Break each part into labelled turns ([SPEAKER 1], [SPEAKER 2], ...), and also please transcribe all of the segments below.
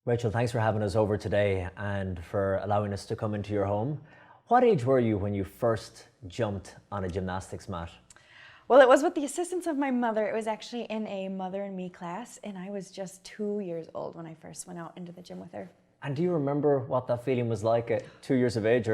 [SPEAKER 1] Rachel, thanks for having us over today and for allowing us to come into your home. What age were you when you first jumped on a gymnastics mat?
[SPEAKER 2] Well, it was with the assistance of my mother. It was actually in a mother and me class, and I was just 2 years old when I first went out into the gym with her.
[SPEAKER 1] And do you remember what that feeling was like at 2 years of age?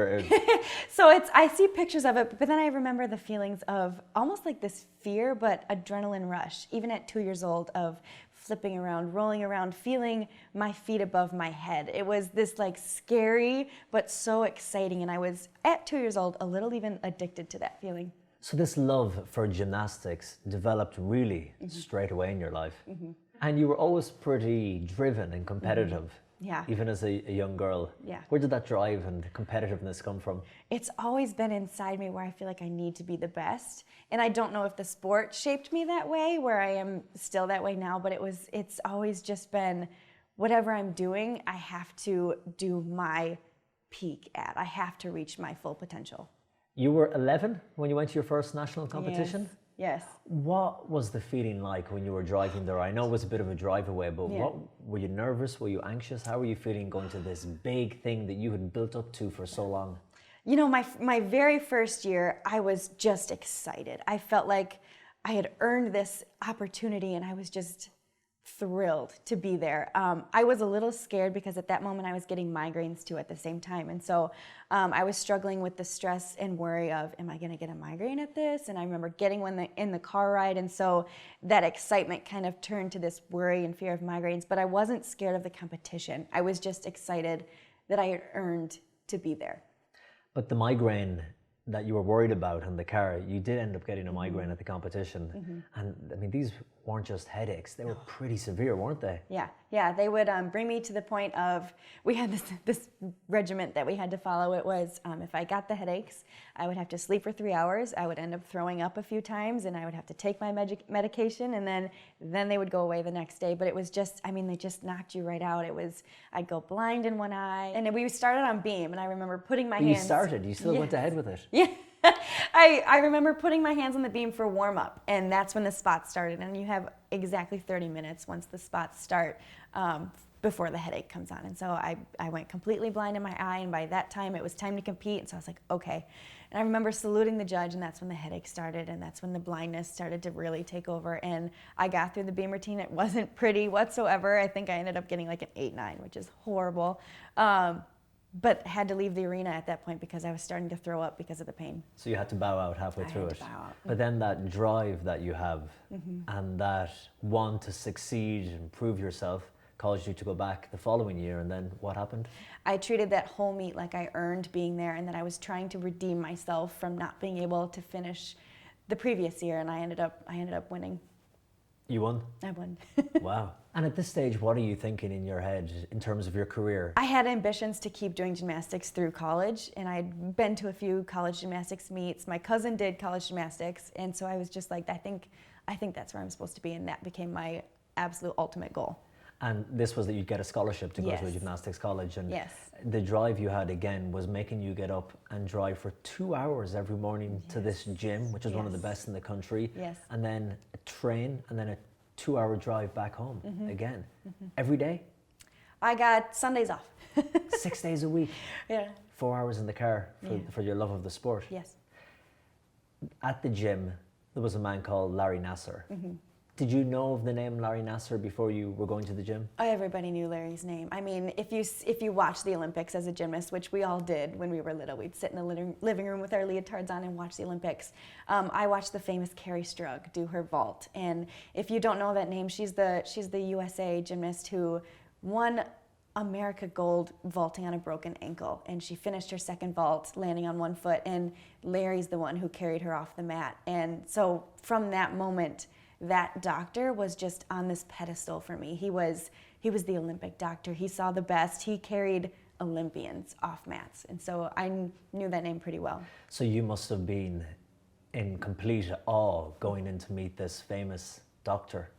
[SPEAKER 2] So I see pictures of it, but then I remember the feelings of almost like this fear, but adrenaline rush, even at 2 years old, of flipping around, rolling around, feeling my feet above my head. It was this like scary, but so exciting. And I was at 2 years old, a little even addicted to that feeling.
[SPEAKER 1] So this love for gymnastics developed really straight away in your life. And you were always pretty driven and competitive.
[SPEAKER 2] Yeah.
[SPEAKER 1] Even as a young girl.
[SPEAKER 2] Yeah.
[SPEAKER 1] Where did that drive and competitiveness come from?
[SPEAKER 2] It's always been inside me where I feel like I need to be the best. And I don't know if the sport shaped me that way, where I am still that way now, but it's always just been whatever I'm doing, I have to do my peak at. I have to reach my full potential.
[SPEAKER 1] You were 11 when you went to your first national competition?
[SPEAKER 2] Yes.
[SPEAKER 1] What was the feeling like when you were driving there? I know it was a bit of a drive away, but were you nervous? Were you anxious? How were you feeling going to this big thing that you had built up to for so long?
[SPEAKER 2] You know, my very first year, I was just excited. I felt like I had earned this opportunity and I was just thrilled to be there. I was a little scared because at that moment I was getting migraines too at the same time. And so I was struggling with the stress and worry of, am I gonna get a migraine at this? And I remember getting one in the car ride. And so that excitement kind of turned to this worry and fear of migraines, but I wasn't scared of the competition. I was just excited that I had earned to be there.
[SPEAKER 1] But the migraine that you were worried about in the car, you did end up getting a migraine at the competition. And I mean, these weren't just headaches, they were pretty severe, weren't they?
[SPEAKER 2] Yeah, they would bring me to the point of, we had this regiment that we had to follow. It was, if I got the headaches, I would have to sleep for 3 hours, I would end up throwing up a few times, and I would have to take my medication, and then they would go away the next day. But it was just, I mean, they just knocked you right out. It was, I'd go blind in one eye, and we started on beam, and I remember putting my hands...
[SPEAKER 1] You still went ahead with it?
[SPEAKER 2] Yeah. I remember putting my hands on the beam for warm up, and that's when the spots started. And you have exactly 30 minutes once the spots start before the headache comes on. And so I went completely blind in my eye, and by that time it was time to compete. And so I was like, okay. And I remember saluting the judge, and that's when the headache started, and that's when the blindness started to really take over. And I got through the beam routine. It wasn't pretty whatsoever. I think I ended up getting like an 8-9, which is horrible. But had to leave the arena at that point because I was starting to throw up because of the pain.
[SPEAKER 1] So you had to bow out halfway through it.
[SPEAKER 2] I had to bow out.
[SPEAKER 1] But then that drive that you have and that want to succeed and prove yourself caused you to go back the following year, and then what happened?
[SPEAKER 2] I treated that whole meet like I earned being there, and that I was trying to redeem myself from not being able to finish the previous year, and I ended up winning.
[SPEAKER 1] You won?
[SPEAKER 2] I won.
[SPEAKER 1] Wow. And at this stage, what are you thinking in your head in terms of your career?
[SPEAKER 2] I had ambitions to keep doing gymnastics through college, and I'd been to a few college gymnastics meets. My cousin did college gymnastics, and so I was just like, I think that's where I'm supposed to be, and that became my absolute ultimate goal.
[SPEAKER 1] And this was that you'd get a scholarship to go to a gymnastics college, and the drive you had again was making you get up and drive for 2 hours every morning to this gym, which is one of the best in the country, and then train, and then a 2-hour drive back home again. Every day?
[SPEAKER 2] I got Sundays off.
[SPEAKER 1] 6 days a week?
[SPEAKER 2] Yeah.
[SPEAKER 1] 4 hours in the car for your love of the sport?
[SPEAKER 2] Yes.
[SPEAKER 1] At the gym, there was a man called Larry Nassar. Did you know of the name Larry Nassar before you were going to the gym?
[SPEAKER 2] Everybody knew Larry's name. I mean, if you watch the Olympics as a gymnast, which we all did when we were little, we'd sit in the living room with our leotards on and watch the Olympics. I watched the famous Carrie Strug do her vault, and if you don't know that name, she's the USA gymnast who won America gold vaulting on a broken ankle, and she finished her second vault landing on one foot, and Larry's the one who carried her off the mat. And so from that moment, that doctor was just on this pedestal for me. He was the Olympic doctor. He saw the best. He carried Olympians off mats. And so I knew that name pretty well.
[SPEAKER 1] So you must have been in complete awe going in to meet this famous doctor.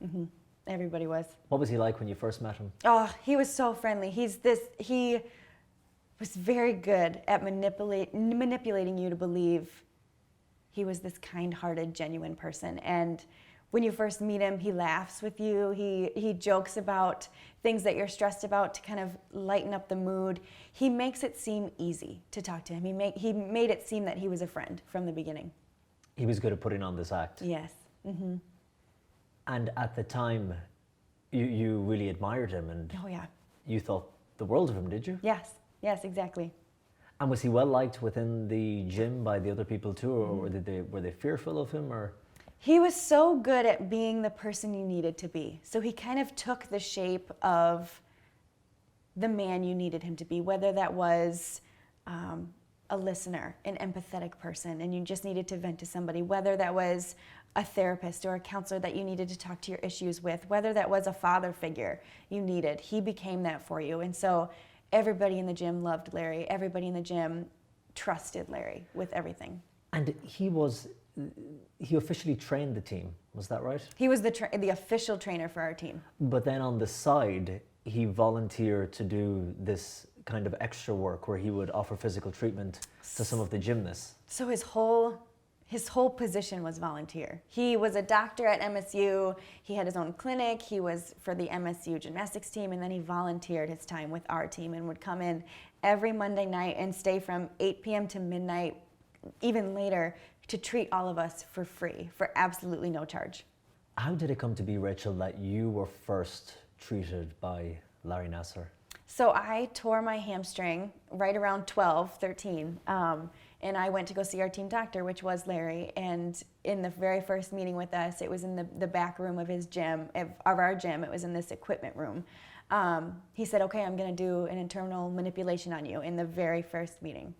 [SPEAKER 2] Everybody was.
[SPEAKER 1] What was he like when you first met him?
[SPEAKER 2] Oh, he was so friendly. He was very good at manipulating you to believe he was this kind-hearted, genuine person. And when you first meet him, he laughs with you. He jokes about things that you're stressed about to kind of lighten up the mood. He makes it seem easy to talk to him. He made it seem that he was a friend from the beginning.
[SPEAKER 1] He was good at putting on this act.
[SPEAKER 2] Yes. Mm-hmm.
[SPEAKER 1] And at the time, you really admired him, and
[SPEAKER 2] oh yeah,
[SPEAKER 1] you thought the world of him, did you?
[SPEAKER 2] Yes, exactly.
[SPEAKER 1] And was he well liked within the gym by the other people too, or were they fearful of him, or?
[SPEAKER 2] He was so good at being the person you needed to be. So he kind of took the shape of the man you needed him to be, whether that was a listener, an empathetic person, and you just needed to vent to somebody, whether that was a therapist or a counselor that you needed to talk to your issues with, whether that was a father figure you needed. He became that for you. And so everybody in the gym loved Larry. Everybody in the gym trusted Larry with everything.
[SPEAKER 1] And he officially trained the team, was that right?
[SPEAKER 2] He was the official trainer for our team.
[SPEAKER 1] But then on the side, he volunteered to do this kind of extra work where he would offer physical treatment to some of the gymnasts.
[SPEAKER 2] So his whole position was volunteer. He was a doctor at MSU. He had his own clinic. He was for the MSU gymnastics team, and then he volunteered his time with our team and would come in every Monday night and stay from 8 p.m. to midnight, even later, to treat all of us for free, for absolutely no charge.
[SPEAKER 1] How did it come to be, Rachel, that you were first treated by Larry Nassar?
[SPEAKER 2] So I tore my hamstring right around 12, 13, and I went to go see our team doctor, which was Larry. And in the very first meeting with us, it was in the back room of his gym, of our gym. It was in this equipment room. He said, "Okay, I'm going to do an internal manipulation on you," in the very first meeting.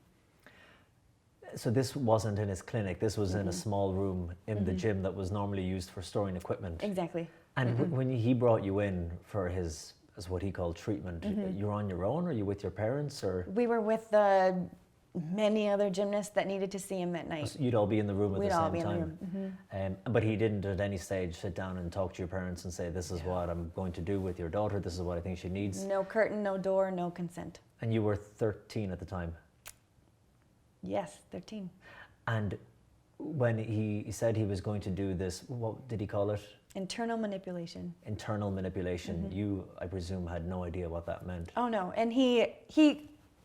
[SPEAKER 1] So this wasn't in his clinic. This was in a small room in the gym that was normally used for storing equipment.
[SPEAKER 2] Exactly.
[SPEAKER 1] And when he brought you in for his, as what he called treatment, you're on your own, or are you with your parents, or?
[SPEAKER 2] We were with many other gymnasts that needed to see him that night.
[SPEAKER 1] So you'd all be in the room at the same time.
[SPEAKER 2] We'd all be in the room.
[SPEAKER 1] But he didn't at any stage sit down and talk to your parents and say, "This is what I'm going to do with your daughter. This is what I think she needs."
[SPEAKER 2] No curtain, no door, no consent.
[SPEAKER 1] And you were 13 at the time.
[SPEAKER 2] Yes, 13.
[SPEAKER 1] And when he said he was going to do this, what did he call it?
[SPEAKER 2] Internal manipulation.
[SPEAKER 1] Internal manipulation. You, I presume, had no idea what that meant.
[SPEAKER 2] Oh no, and he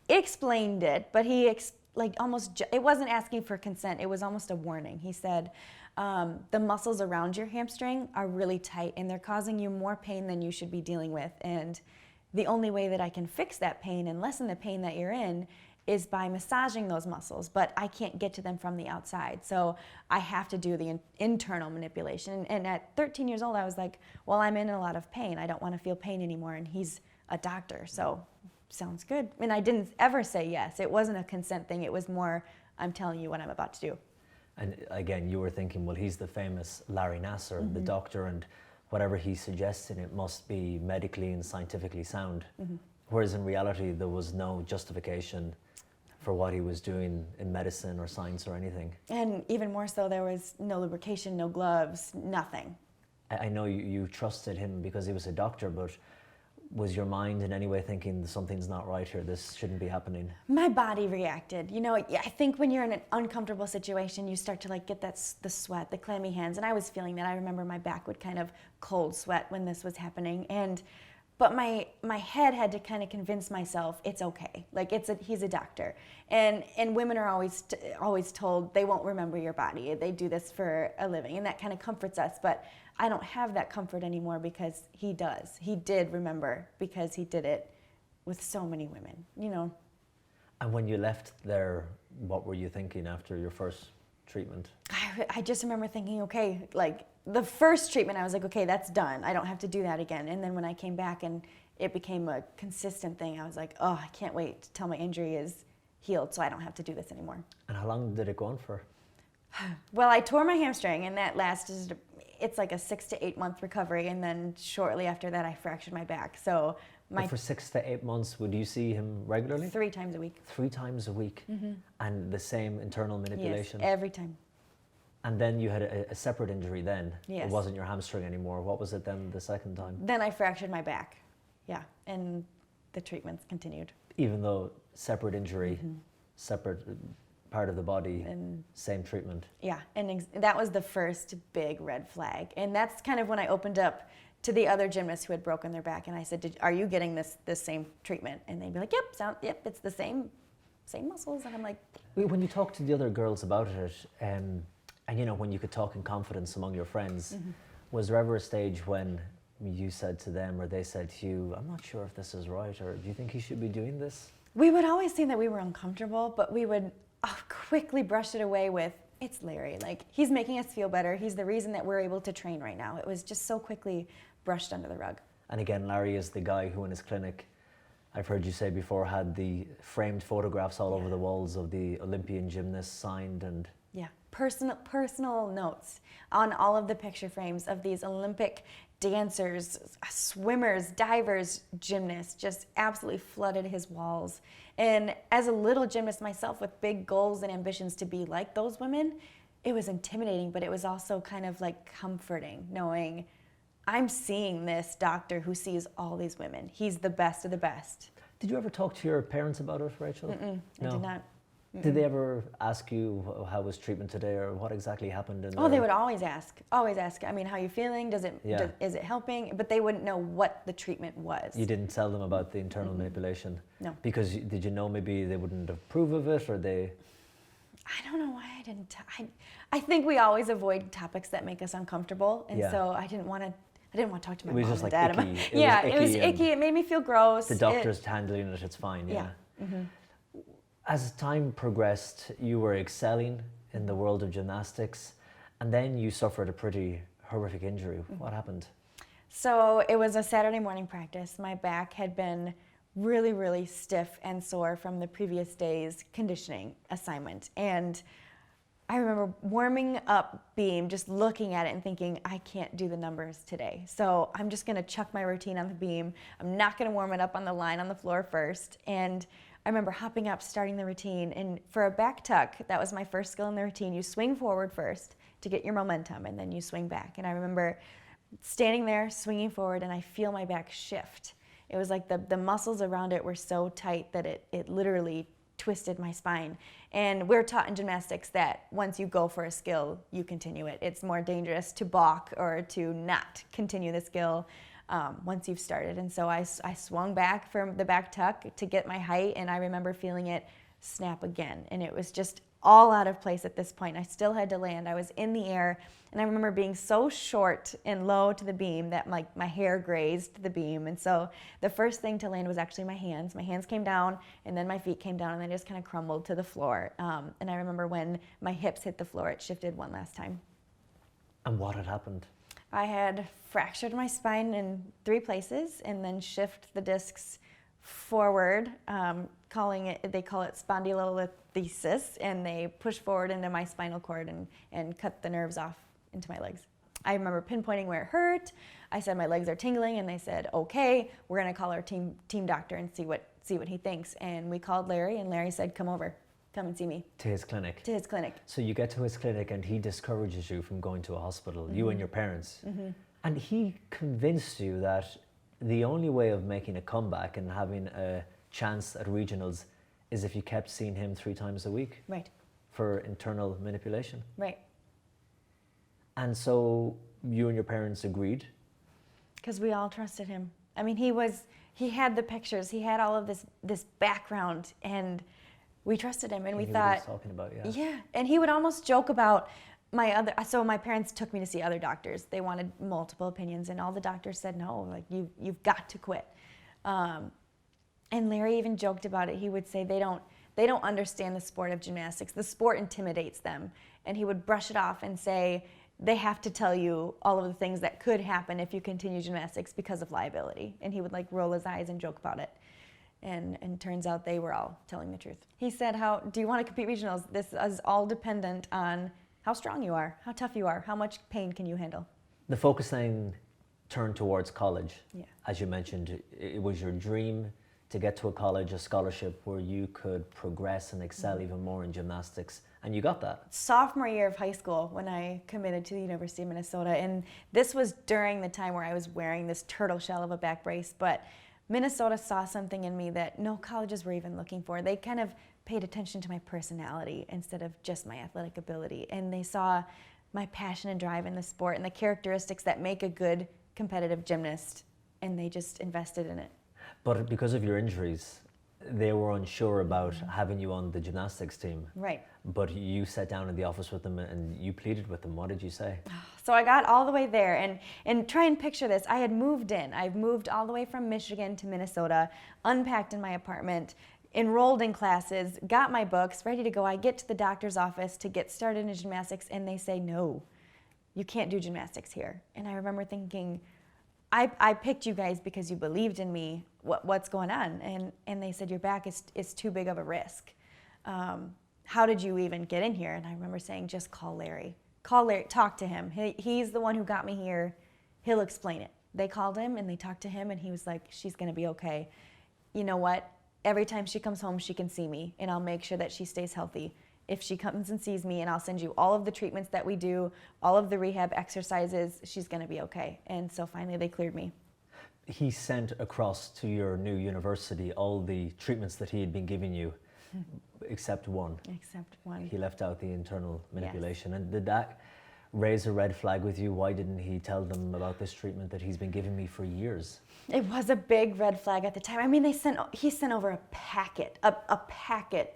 [SPEAKER 2] explained it, but it wasn't asking for consent. It was almost a warning. He said, the muscles around your hamstring are really tight, and they're causing you more pain than you should be dealing with. And the only way that I can fix that pain and lessen the pain that you're in is by massaging those muscles, but I can't get to them from the outside. So I have to do the internal manipulation. And at 13 years old, I was like, well, I'm in a lot of pain. I don't want to feel pain anymore. And he's a doctor, so sounds good. And I didn't ever say yes. It wasn't a consent thing. It was more, I'm telling you what I'm about to do. And
[SPEAKER 1] again, you were thinking, well, he's the famous Larry Nassar, the doctor, and whatever he suggested, it must be medically and scientifically sound. Whereas in reality, there was no justification for what he was doing in medicine or science or anything.
[SPEAKER 2] And even more so, there was no lubrication, no gloves, nothing.
[SPEAKER 1] I know you trusted him because he was a doctor, but was your mind in any way thinking something's not right here, this shouldn't be happening?
[SPEAKER 2] My body reacted. You know, I think when you're in an uncomfortable situation, you start to get the sweat, the clammy hands, and I was feeling that. I remember my back would kind of cold sweat when this was happening, but my head had to kind of convince myself it's okay. He's a doctor, and women are always told they won't remember your body. They do this for a living, and that kind of comforts us. But I don't have that comfort anymore because he does. He did remember because he did it with so many women. You know.
[SPEAKER 1] And when you left there, what were you thinking after your first treatment?
[SPEAKER 2] I just remember thinking, okay, the first treatment, I was like, okay, that's done. I don't have to do that again. And then when I came back and it became a consistent thing, I was like, oh, I can't wait till my injury is healed so I don't have to do this anymore. And
[SPEAKER 1] how long did it go on for?
[SPEAKER 2] Well, I tore my hamstring, and that lasted, it's like a 6 to 8 month recovery. And then shortly after that, I fractured my back. So
[SPEAKER 1] for 6 to 8 months, would you see him regularly?
[SPEAKER 2] 3 times a week.
[SPEAKER 1] 3 times a week? And the same internal manipulation?
[SPEAKER 2] Yes, every time.
[SPEAKER 1] And then you had a separate injury then?
[SPEAKER 2] Yes.
[SPEAKER 1] It wasn't your hamstring anymore. What was it then the second time?
[SPEAKER 2] Then I fractured my back. Yeah, and the treatments continued.
[SPEAKER 1] Even though separate injury, separate part of the body, and same treatment.
[SPEAKER 2] Yeah, and that was the first big red flag. And that's kind of when I opened up to the other gymnasts who had broken their back, and I said, are you getting this same treatment? And they'd be like, yep, it's the same muscles. And I'm like...
[SPEAKER 1] When you talk to the other girls about it, and you know, when you could talk in confidence among your friends, was there ever a stage when you said to them, or they said to you, I'm not sure if this is right, or do you think he should be doing this?
[SPEAKER 2] We would always say that we were uncomfortable, but we would quickly brush it away with, it's Larry. Like, he's making us feel better. He's the reason that we're able to train right now. It was just so quickly brushed under the rug.
[SPEAKER 1] And again, Larry is the guy who in his clinic, I've heard you say before, had the framed photographs all over the walls of the Olympian gymnasts signed, and...
[SPEAKER 2] Yeah, personal notes on all of the picture frames of these Olympic dancers, swimmers, divers, gymnasts, just absolutely flooded his walls. And as a little gymnast myself with big goals and ambitions to be like those women, it was intimidating, but it was also kind of like comforting, knowing I'm seeing this doctor who sees all these women. He's the best of the best.
[SPEAKER 1] Did you ever talk to your parents about it, Rachel?
[SPEAKER 2] No. I did not.
[SPEAKER 1] Did they ever ask you how was treatment today, or what exactly happened?
[SPEAKER 2] They would always ask. I mean, how are you feeling? Is it helping? But they wouldn't know what the treatment was.
[SPEAKER 1] You didn't tell them about the internal manipulation?
[SPEAKER 2] No.
[SPEAKER 1] Because did you know maybe they wouldn't approve of it, or they...
[SPEAKER 2] I don't know why I didn't. I think we always avoid topics that make us uncomfortable, and so I didn't want to talk to my mom and dad about it. It was icky. It made me feel gross.
[SPEAKER 1] The doctor's handling it, it's fine, yeah. As time progressed, you were excelling in the world of gymnastics, and then you suffered a pretty horrific injury. What happened?
[SPEAKER 2] So it was a Saturday morning practice. My back had been really, really stiff and sore from the previous day's conditioning assignment. And I remember warming up beam, just looking at it and thinking, I can't do the numbers today. So I'm just gonna chuck my routine on the beam. I'm not gonna warm it up on the line on the floor first. And I remember hopping up, starting the routine, and for a back tuck, that was my first skill in the routine. You swing forward first to get your momentum, and then you swing back. And I remember standing there, swinging forward, and I feel my back shift. It was like the muscles around it were so tight that it literally twisted my spine. And we're taught in gymnastics that once you go for a skill, you continue it. It's more dangerous to balk or to not continue the skill once you've started. And so I swung back from the back tuck to get my height, and I remember feeling it snap again. And it was just all out of place at this point. I still had to land. I was in the air, and I remember being so short and low to the beam that my hair grazed the beam. And so the first thing to land was actually my hands. My hands came down, and then my feet came down, and they just kind of crumbled to the floor. And I remember when my hips hit the floor, it shifted one last time.
[SPEAKER 1] And what had happened?
[SPEAKER 2] I had fractured my spine in 3 places and then shift the discs forward, they call it spondylolisthesis, and they push forward into my spinal cord and cut the nerves off into my legs. I remember pinpointing where it hurt. I said my legs are tingling, and they said, okay, we're gonna call our team doctor and see what he thinks. And we called Larry, and Larry said, come over. Come and see me.
[SPEAKER 1] To his clinic?
[SPEAKER 2] To his clinic.
[SPEAKER 1] So you get to his clinic and he discourages you from going to a hospital, you and your parents. And he convinced you that the only way of making a comeback and having a chance at regionals is if you kept seeing him 3 times a week.
[SPEAKER 2] Right.
[SPEAKER 1] For internal manipulation.
[SPEAKER 2] Right.
[SPEAKER 1] And so you and your parents agreed?
[SPEAKER 2] Because we all trusted him. I mean, he had the pictures, he had all of this background, and we trusted him, and we thought,
[SPEAKER 1] what he was talking about,
[SPEAKER 2] yeah. And he would almost joke about so my parents took me to see other doctors. They wanted multiple opinions, and all the doctors said, no, like you've got to quit. And Larry even joked about it. He would say they don't understand the sport of gymnastics. The sport intimidates them. And he would brush it off and say, they have to tell you all of the things that could happen if you continue gymnastics because of liability. And he would like roll his eyes and joke about it. And turns out they were all telling the truth. He said, do you want to compete regionals? This is all dependent on how strong you are, how tough you are, how much pain can you handle.
[SPEAKER 1] The focus then turned towards college.
[SPEAKER 2] Yeah.
[SPEAKER 1] As you mentioned, it was your dream to get to a college, a scholarship where you could progress and excel even more in gymnastics. And you got that.
[SPEAKER 2] Sophomore year of high school when I committed to the University of Minnesota. And this was during the time where I was wearing this turtle shell of a back brace, but Minnesota saw something in me that no colleges were even looking for. They kind of paid attention to my personality instead of just my athletic ability. And they saw my passion and drive in the sport and the characteristics that make a good competitive gymnast, and they just invested in it.
[SPEAKER 1] But because of your injuries, they were unsure about having you on the gymnastics team.
[SPEAKER 2] Right.
[SPEAKER 1] But you sat down in the office with them and you pleaded with them. What did you say?
[SPEAKER 2] So I got all the way there, and try and picture this. I had moved in. I've moved all the way from Michigan to Minnesota, unpacked in my apartment, enrolled in classes, got my books, ready to go. I get to the doctor's office to get started in gymnastics, and they say, no, you can't do gymnastics here. And I remember thinking, I picked you guys because you believed in me. What's going on? And they said, your back is too big of a risk. How did you even get in here? And I remember saying, just call Larry. Call Larry, talk to him. He's the one who got me here. He'll explain it. They called him and they talked to him, and he was like, she's gonna be okay. You know what? Every time she comes home, she can see me, and I'll make sure that she stays healthy. If she comes and sees me, and I'll send you all of the treatments that we do, all of the rehab exercises, she's gonna be okay. And so finally they cleared me.
[SPEAKER 1] He sent across to your new university all the treatments that he had been giving you, except one.
[SPEAKER 2] Except one.
[SPEAKER 1] He left out the internal manipulation.
[SPEAKER 2] Yes.
[SPEAKER 1] And did that raise a red flag with you? Why didn't he tell them about this treatment that he's been giving me for years?
[SPEAKER 2] It was a big red flag at the time. I mean, he sent over a packet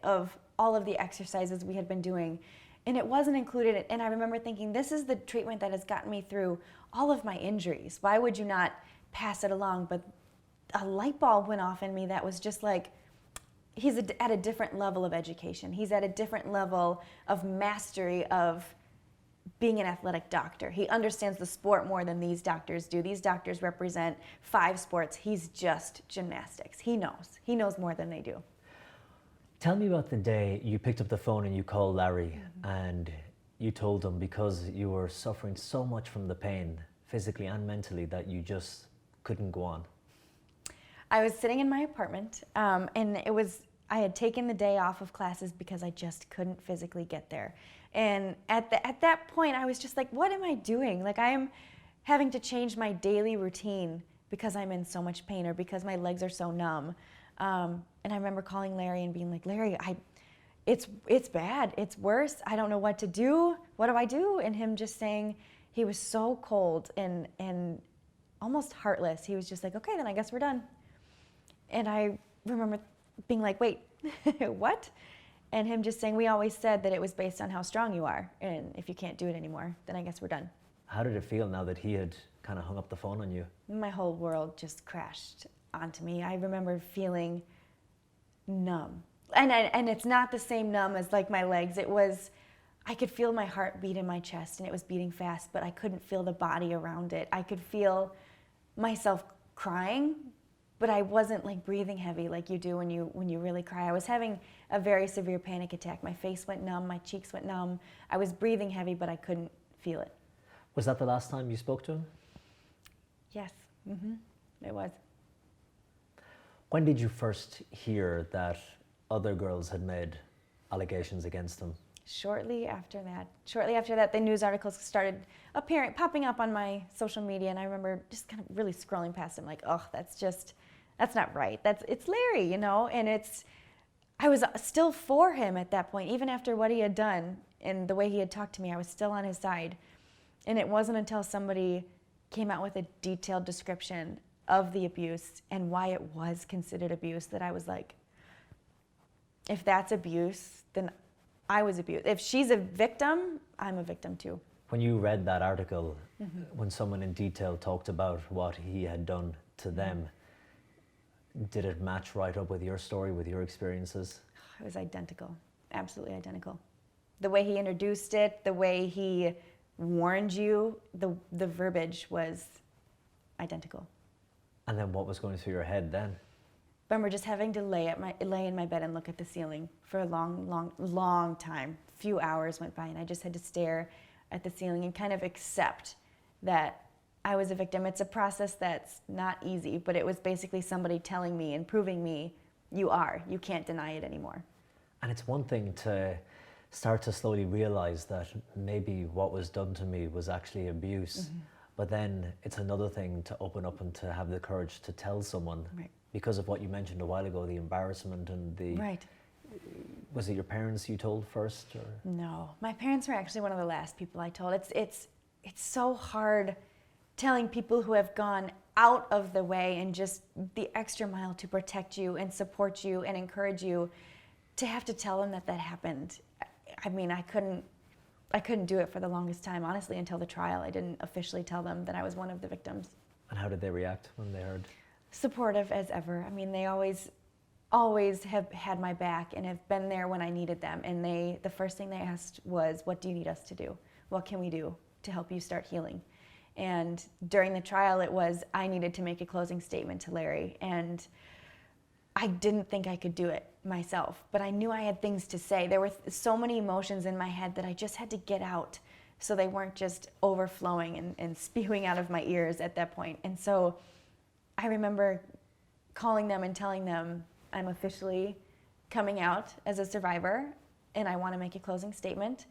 [SPEAKER 2] of all of the exercises we had been doing, and it wasn't included. And I remember thinking, this is the treatment that has gotten me through all of my injuries. Why would you not pass it along? But a light bulb went off in me that was just like, he's at a different level of education. He's at a different level of mastery of being an athletic doctor. He understands the sport more than these doctors do. These doctors represent 5 sports. He's just gymnastics. He knows. He knows more than they do.
[SPEAKER 1] Tell me about the day you picked up the phone and you called Larry and you told him, because you were suffering so much from the pain, physically and mentally, that you just couldn't go on.
[SPEAKER 2] I was sitting in my apartment, and I had taken the day off of classes because I just couldn't physically get there. And at that point, I was just like, what am I doing? Like, I am having to change my daily routine because I'm in so much pain or because my legs are so numb. And I remember calling Larry and being like, Larry, it's bad. It's worse. I don't know what to do. What do I do? And him just saying, he was so cold and almost heartless. He was just like, okay, then I guess we're done. And I remember being like, wait, what? And him just saying, we always said that it was based on how strong you are. And if you can't do it anymore, then I guess we're done.
[SPEAKER 1] How did it feel now that he had kind of hung up the phone on you?
[SPEAKER 2] My whole world just crashed onto me. I remember feeling numb. And it's not the same numb as like my legs. It was, I could feel my heart beat in my chest and it was beating fast, but I couldn't feel the body around it. I could feel myself crying, but I wasn't like breathing heavy like you do when you really cry. I was having a very severe panic attack. My face went numb, my cheeks went numb. I was breathing heavy, but I couldn't feel it.
[SPEAKER 1] Was that the last time you spoke to him?
[SPEAKER 2] Yes, it was.
[SPEAKER 1] When did you first hear that other girls had made allegations against him? Shortly after
[SPEAKER 2] that, the news articles started popping up on my social media, and I remember just kind of really scrolling past them like, oh, that's not right. It's Larry, you know? And I was still for him at that point, even after what he had done and the way he had talked to me, I was still on his side. And it wasn't until somebody came out with a detailed description of the abuse and why it was considered abuse that I was like, if that's abuse, then I was abused. If she's a victim, I'm a victim too.
[SPEAKER 1] When you read that article, when someone in detail talked about what he had done to them, did it match right up with your story, with your experiences?
[SPEAKER 2] It was identical, absolutely identical. The way he introduced it, the way he warned you, the verbiage was identical.
[SPEAKER 1] And then what was going through your head then?
[SPEAKER 2] I remember just having to lay in my bed and look at the ceiling for a long time. A few hours went by and I just had to stare at the ceiling and kind of accept that I was a victim. It's a process that's not easy, but it was basically somebody telling me and proving me, you can't deny it anymore.
[SPEAKER 1] And it's one thing to start to slowly realize that maybe what was done to me was actually abuse. But then it's another thing to open up and to have the courage to tell someone.
[SPEAKER 2] Right.
[SPEAKER 1] because of what you mentioned a while ago, the embarrassment and the...
[SPEAKER 2] Right.
[SPEAKER 1] Was it your parents you told first? Or?
[SPEAKER 2] No, my parents were actually one of the last people I told. It's so hard telling people who have gone out of the way and just the extra mile to protect you and support you and encourage you, to have to tell them that happened. I mean, I couldn't do it for the longest time, honestly, until the trial. I didn't officially tell them that I was one of the victims.
[SPEAKER 1] And how did they react when they heard?
[SPEAKER 2] Supportive as ever. I mean, they always have had my back and have been there when I needed them. And the first thing they asked was, what do you need us to do? What can we do to help you start healing? And during the trial, it was, I needed to make a closing statement to Larry. And I didn't think I could do it myself, but I knew I had things to say. There were so many emotions in my head that I just had to get out so they weren't just overflowing and spewing out of my ears at that point. And so I remember calling them and telling them, I'm officially coming out as a survivor and I want to make a closing statement.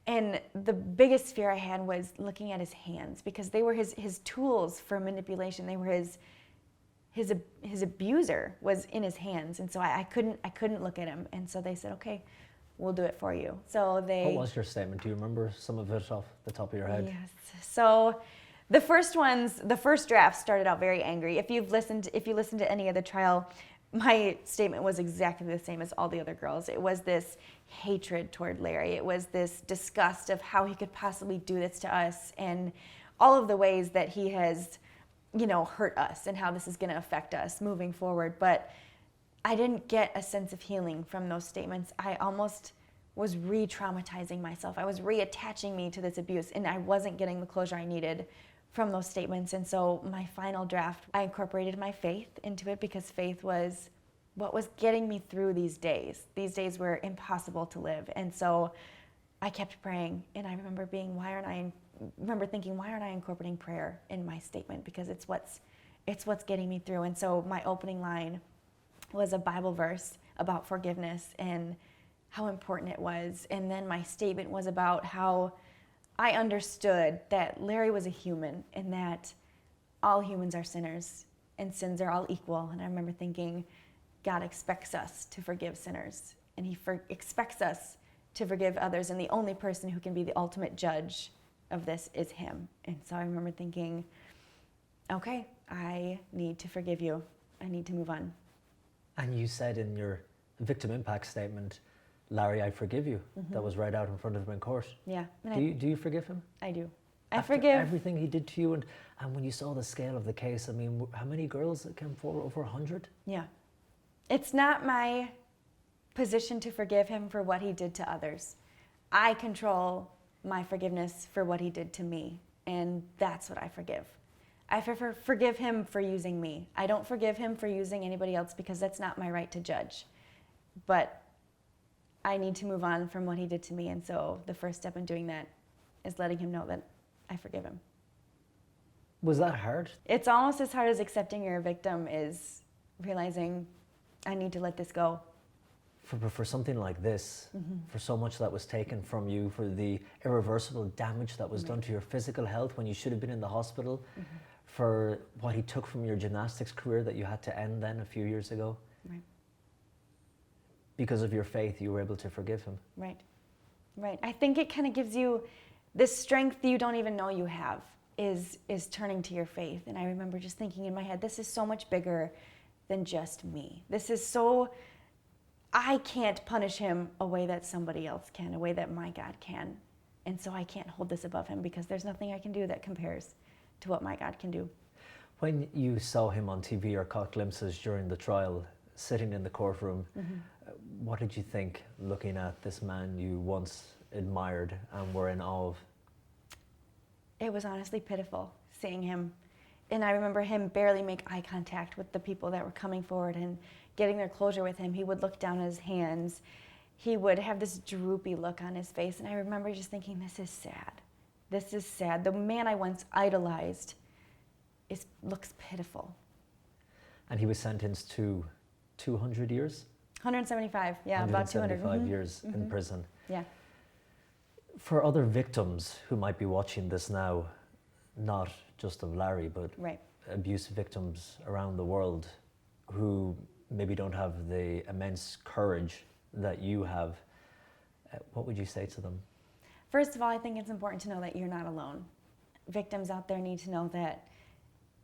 [SPEAKER 2] And the biggest fear I had was looking at his hands, because they were his tools for manipulation. They were his abuser was in his hands, and so I couldn't look at him. And so they said, okay, we'll do it for you. So they... What
[SPEAKER 1] was your statement? Do you remember some of it off the top of your head?
[SPEAKER 2] Yes. So the first draft started out very angry. If you listened to any of the trial, my statement was exactly the same as all the other girls. It was this hatred toward Larry. It was this disgust of how he could possibly do this to us, and all of the ways that he has, hurt us, and how this is going to affect us moving forward. But I didn't get a sense of healing from those statements. I almost was re-traumatizing myself. I was reattaching me to this abuse, and I wasn't getting the closure I needed from those statements. And so my final draft, I incorporated my faith into it, because faith was what was getting me through these days. These days were impossible to live. And so I kept praying, and I remember thinking, why aren't I incorporating prayer in my statement? Because it's what's getting me through. And so my opening line was a Bible verse about forgiveness and how important it was. And then my statement was about how I understood that Larry was a human, and that all humans are sinners and sins are all equal. And I remember thinking, God expects us to forgive sinners, and he expects us to forgive others, and the only person who can be the ultimate judge of this is him. And so I remember thinking, okay, I need to forgive you. I need to move on. And
[SPEAKER 1] you said in your victim impact statement, Larry, I forgive you. Mm-hmm. That was right out in front of him in court.
[SPEAKER 2] Yeah.
[SPEAKER 1] Do you forgive him?
[SPEAKER 2] I do.
[SPEAKER 1] After
[SPEAKER 2] I forgive
[SPEAKER 1] everything he did to you, and when you saw the scale of the case, I mean, how many girls came forward? Over 100?
[SPEAKER 2] Yeah. It's not my position to forgive him for what he did to others. I control my forgiveness for what he did to me, and that's what I forgive. I forgive him for using me. I don't forgive him for using anybody else, because that's not my right to judge. But I need to move on from what he did to me, and so the first step in doing that is letting him know that I forgive him.
[SPEAKER 1] Was that hard?
[SPEAKER 2] It's almost as hard as accepting you're a victim, is realizing I need to let this go.
[SPEAKER 1] For something like this, mm-hmm. for so much that was taken from you, for the irreversible damage that was done to your physical health when you should have been in the hospital, mm-hmm. for what he took from your gymnastics career that you had to end then a few years ago.
[SPEAKER 2] Right.
[SPEAKER 1] Because of your faith, you were able to forgive him.
[SPEAKER 2] Right. I think it kind of gives you this strength you don't even know you have, is turning to your faith. And I remember just thinking in my head, this is so much bigger than just me. This is so... I can't punish him a way that somebody else can, a way that my God can. And so I can't hold this above him, because there's nothing I can do that compares to what my God can do.
[SPEAKER 1] When you saw him on TV or caught glimpses during the trial, sitting in the courtroom, mm-hmm. What did you think, looking at this man you once admired and were in awe of?
[SPEAKER 2] It was honestly pitiful seeing him. And I remember him barely make eye contact with the people that were coming forward and getting their closure with him. He would look down at his hands. He would have this droopy look on his face. And I remember just thinking, this is sad. This is sad. The man I once idolized looks pitiful.
[SPEAKER 1] And he was sentenced to 200 years?
[SPEAKER 2] 175, yeah, about 200.
[SPEAKER 1] 175 years mm-hmm. in prison.
[SPEAKER 2] Yeah.
[SPEAKER 1] For other victims who might be watching this now, not just of Larry, but
[SPEAKER 2] right.
[SPEAKER 1] abuse victims around the world, who maybe don't have the immense courage that you have, what would you say to them?
[SPEAKER 2] First of all, I think it's important to know that you're not alone. Victims out there need to know that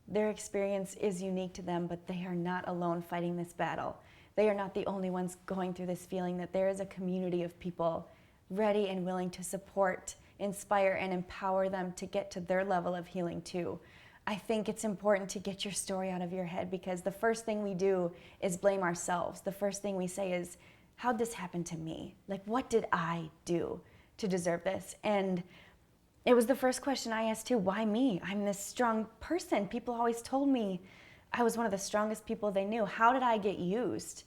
[SPEAKER 2] their experience is unique to them, but they are not alone fighting this battle. They are not the only ones going through this feeling, that there is a community of people ready and willing to support, inspire, and empower them to get to their level of healing too. I think it's important to get your story out of your head, because the first thing we do is blame ourselves. The first thing we say is, how'd this happen to me? Like, what did I do to deserve this? And it was the first question I asked too, why me? I'm this strong person. People always told me I was one of the strongest people they knew. How did I get used?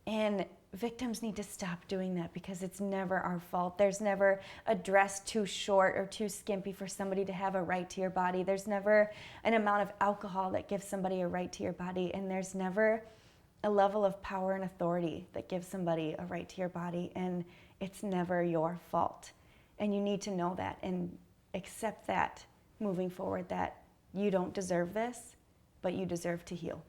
[SPEAKER 2] And victims need to stop doing that, because it's never our fault. There's never a dress too short or too skimpy for somebody to have a right to your body. There's never an amount of alcohol that gives somebody a right to your body. And there's never a level of power and authority that gives somebody a right to your body. And it's never your fault. And you need to know that and accept that moving forward, that you don't deserve this, but you deserve to heal.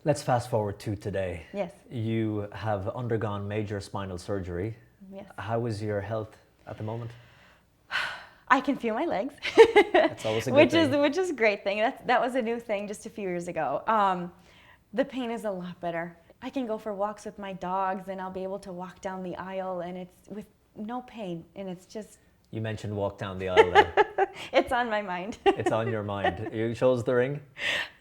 [SPEAKER 1] Let's fast forward to today.
[SPEAKER 2] Yes.
[SPEAKER 1] You have undergone major spinal surgery.
[SPEAKER 2] Yes.
[SPEAKER 1] How is your health at the moment?
[SPEAKER 2] I can feel my legs.
[SPEAKER 1] That's always a good thing.
[SPEAKER 2] Which is a great thing. That was a new thing just a few years ago. The pain is a lot better. I can go for walks with my dogs, and I'll be able to walk down the aisle, and it's with no pain, and it's just...
[SPEAKER 1] You mentioned walk down the aisle there.
[SPEAKER 2] It's on my mind.
[SPEAKER 1] It's on your mind. You chose the ring?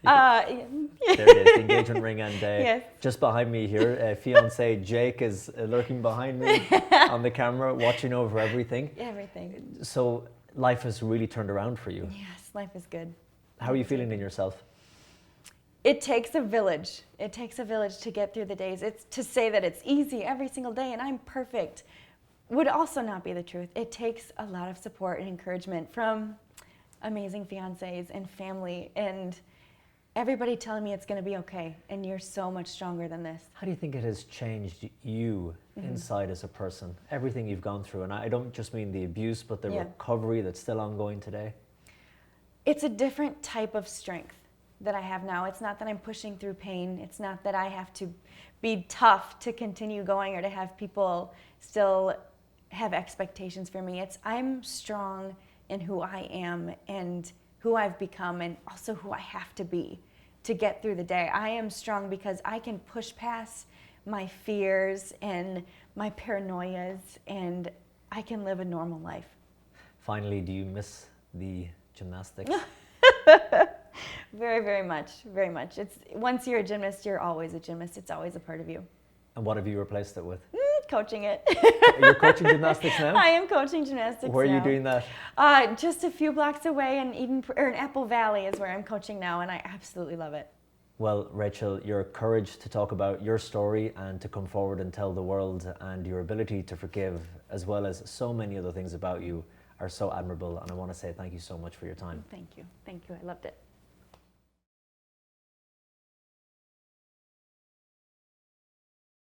[SPEAKER 2] Yeah.
[SPEAKER 1] There it is, the engagement ring. And
[SPEAKER 2] yes.
[SPEAKER 1] Just behind me here, fiance Jake is lurking behind me on the camera, watching over everything.
[SPEAKER 2] Everything.
[SPEAKER 1] So life has really turned around for you.
[SPEAKER 2] Yes, life is good.
[SPEAKER 1] How are you feeling in yourself?
[SPEAKER 2] It takes a village. It takes a village to get through the days. It's to say that it's easy every single day and I'm perfect would also not be the truth. It takes a lot of support and encouragement from amazing fiancés and family and everybody telling me it's going to be okay and you're so much stronger than this.
[SPEAKER 1] How do you think it has changed you inside as a person? Everything you've gone through, and I don't just mean the abuse, but the recovery that's still ongoing today.
[SPEAKER 2] It's a different type of strength that I have now. It's not that I'm pushing through pain. It's not that I have to be tough to continue going or to have people still have expectations for me. It's I'm strong in who I am and who I've become and also who I have to be to get through the day. I am strong because I can push past my fears and my paranoias and I can live a normal life.
[SPEAKER 1] Finally, do you miss the gymnastics?
[SPEAKER 2] Very, very much, very much. It's once you're a gymnast, you're always a gymnast. It's always a part of you.
[SPEAKER 1] And what have you replaced it with?
[SPEAKER 2] Coaching it.
[SPEAKER 1] You're coaching gymnastics now?
[SPEAKER 2] I am coaching gymnastics
[SPEAKER 1] Where are
[SPEAKER 2] now.
[SPEAKER 1] you doing that?
[SPEAKER 2] Just a few blocks away in Apple Valley is where I'm coaching now, and I absolutely love it.
[SPEAKER 1] Well, Rachel, your courage to talk about your story and to come forward and tell the world and your ability to forgive, as well as so many other things about you, are so admirable. And I want to say thank you so much for your time.
[SPEAKER 2] Thank you. Thank you. I loved it.